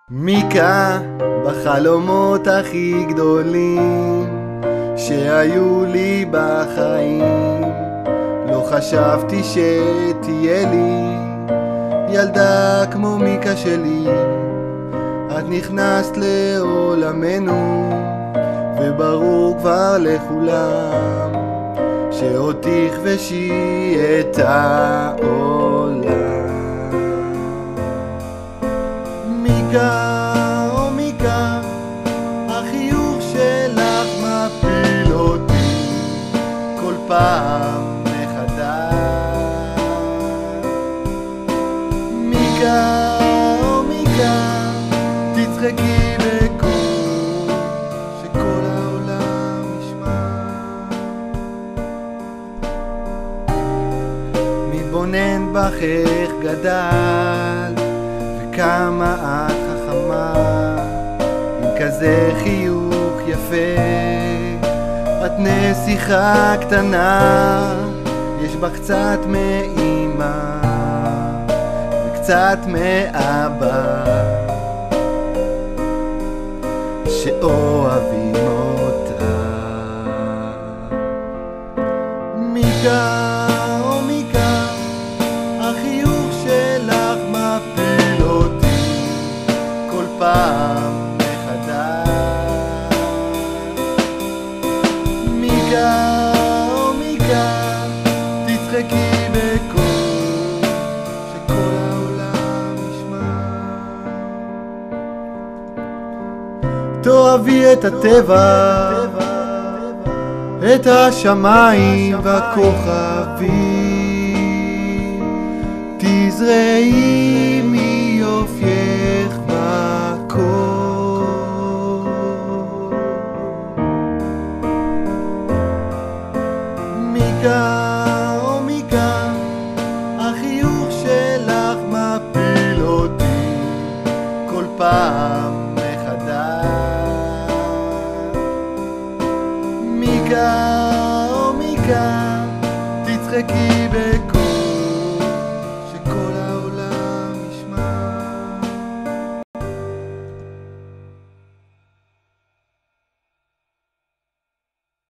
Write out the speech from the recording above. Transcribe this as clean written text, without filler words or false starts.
מיקה, בחלומות הכי גדולים שהיו לי בחיים, לא חשבתי שתהיה לי ילדה כמו מיקה שלי. את נכנסת לעולמנו, וברור כבר לכולם שאותי כבשי את העולם. מיקה, או מיקה, החיוך שלך מפיל אותי כל פעם מחדש. מיקה, או מיקה, תצחקי בקול שכל העולם ישמע. מתבונן בך איך גדל וכמה את חכמה, עם כזה חיוך יפה, את נסיכה קטנה, יש בה קצת מאמא וקצת מאבא שאוהבים אותה. מיקה, או מיקה, החיוך שלך מפיל אותי כל פעם מחדש. מיקה, או מיקה, תצחקי בקול שכל העולם ישמע. תאהבי את הטבע, את השמיים והכוכבים, תזרעי מיופייך בקור. מיקה, או מיקה, החיוך שלך מפיל אותי כל פעם מחדש. מיקה, או מיקה, תצחקי בקול